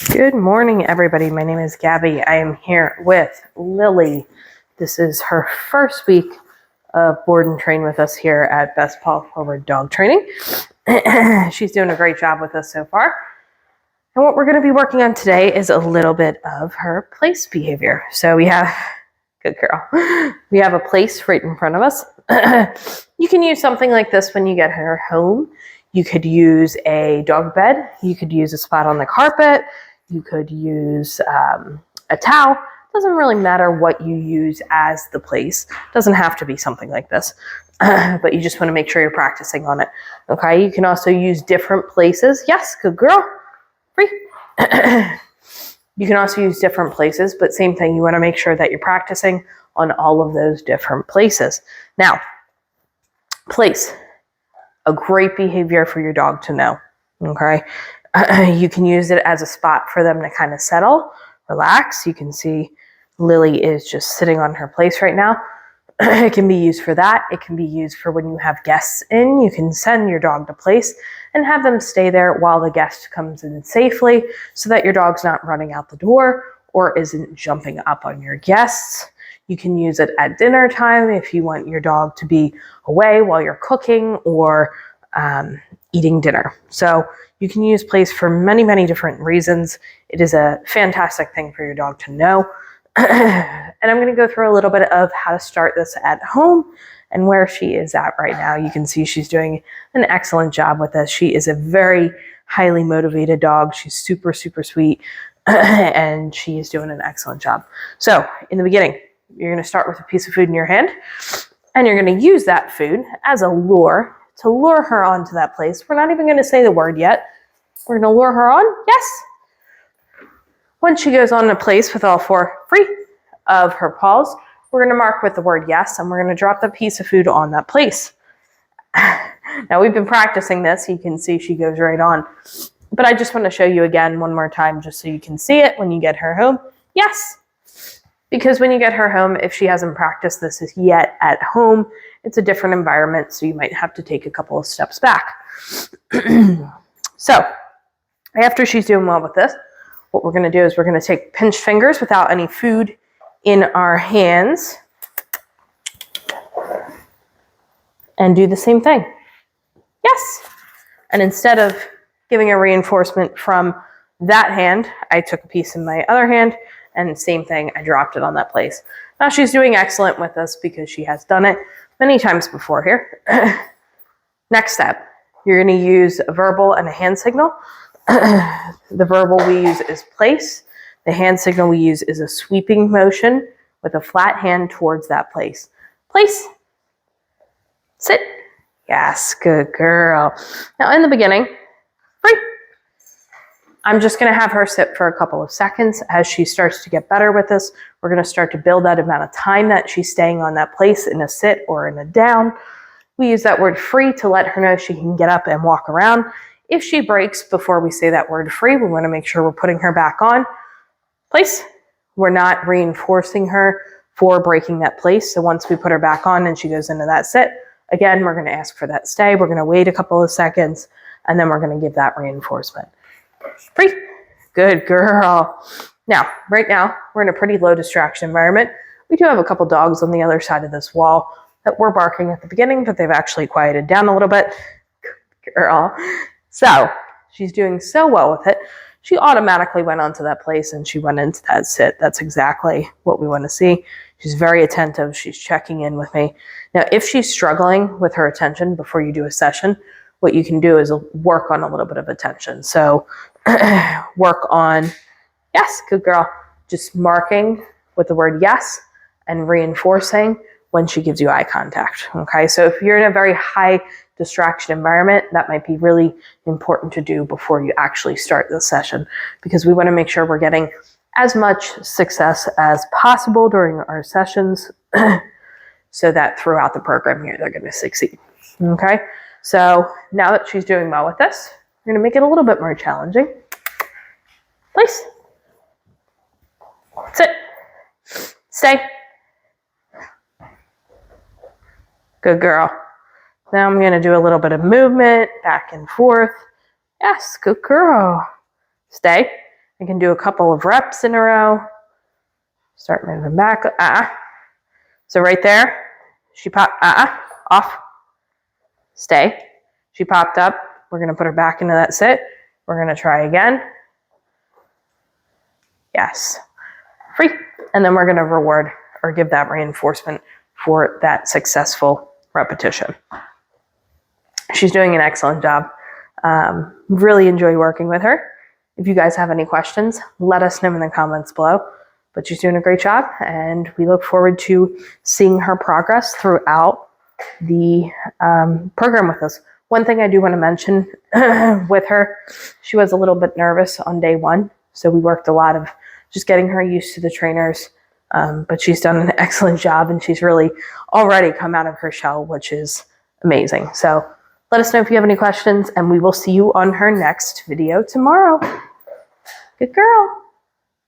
Good morning, everybody. My name is Gabby. I am here with Lily. This is her first week of board and train with us here at Best Paw Forward Dog Training. She's doing a great job with us so far. And what we're going to be working on today is a little bit of her place behavior. So we have, good girl, we have a place right in front of us. You can use something like this when you get her home. You could use a dog bed. You could use a spot on the carpet. You could use a towel. Doesn't really matter what you use as the place. Doesn't have to be something like this, but you just want to make sure you're practicing on it. Okay, you can also use different places. Yes, good girl. Free. You can also use different places, but same thing. You want to make sure that you're practicing on all of those different places. Now, place. A great behavior for your dog to know. Okay. You can use it as a spot for them to kind of settle, relax. You can see Lily is just sitting on her place right now. It can be used for that. It can be used for when you have guests in. You can send your dog to place and have them stay there while the guest comes in safely so that your dog's not running out the door or isn't jumping up on your guests. You can use it at dinner time if you want your dog to be away while you're cooking or eating dinner. So you can use place for many, many different reasons. It is a fantastic thing for your dog to know. And I'm going to go through a little bit of how to start this at home and where she is at right now. You can see she's doing an excellent job with this. She is a very highly motivated dog. She's super, super sweet, and she is doing an excellent job. So in the beginning, you're going to start with a piece of food in your hand, and you're going to use that food as a lure to lure her onto that place. We're not even going to say the word yet. We're going to lure her on. Yes. Once she goes on a place with all four free of her paws, we're going to mark with the word yes, and we're going to drop the piece of food on that place. Now, we've been practicing this. You can see she goes right on. But I just want to show you again one more time just so you can see it when you get her home. Yes. Because when you get her home, if she hasn't practiced this yet at home, it's a different environment, so you might have to take a couple of steps back. So, after she's doing well with this, what we're going to do is we're going to take pinched fingers without any food in our hands and do the same thing. Yes. And instead of giving a reinforcement from that hand, I took a piece in my other hand, and same thing, I dropped it on that place. Now she's doing excellent with this because she has done it many times before here. Next step, you're going to use a verbal and a hand signal. The verbal we use is place. The hand signal we use is a sweeping motion with a flat hand towards that place. Place. Sit. Yes, good girl. Now in the beginning, free. I'm just going to have her sit for a couple of seconds. As she starts to get better with this, we're going to start to build that amount of time that she's staying on that place in a sit or in a down. We use that word free to let her know she can get up and walk around. If she breaks before we say that word free, we want to make sure we're putting her back on place. We're not reinforcing her for breaking that place. So once we put her back on and she goes into that sit, again, we're going to ask for that stay. We're going to wait a couple of seconds, and then we're going to give that reinforcement. Free. Good girl. Now, right now, we're in a pretty low distraction environment. We do have a couple dogs on the other side of this wall that were barking at the beginning, but they've actually quieted down a little bit. Good girl. So, she's doing so well with it. She automatically went onto that place and she went into that sit. That's exactly what we want to see. She's very attentive. She's checking in with me. Now, if she's struggling with her attention before you do a session, what you can do is work on a little bit of attention. So work on, yes, good girl, just marking with the word yes and reinforcing when she gives you eye contact. Okay, so if you're in a very high distraction environment, that might be really important to do before you actually start the session, because we want to make sure we're getting as much success as possible during our sessions so that throughout the program here, they're going to succeed. Okay. So now that she's doing well with this, we're going to make it a little bit more challenging. Place. Sit. Stay. Good girl. Now I'm going to do a little bit of movement back and forth. Yes, good girl. Stay. You can do a couple of reps in a row. Start moving back. So right there, she popped, off, stay. She popped up. We're going to put her back into that sit. We're going to try again. Yes. Free. And then we're going to reward or give that reinforcement for that successful repetition. She's doing an excellent job. Really enjoy working with her. If you guys have any questions, let us know in the comments below. But she's doing a great job, and we look forward to seeing her progress throughout the program with us. One thing I do want to mention with her, she was a little bit nervous on day one, so we worked a lot of just getting her used to the trainers, but she's done an excellent job, and she's really already come out of her shell, which is amazing. So let us know if you have any questions, and we will see you on her next video tomorrow. Good girl.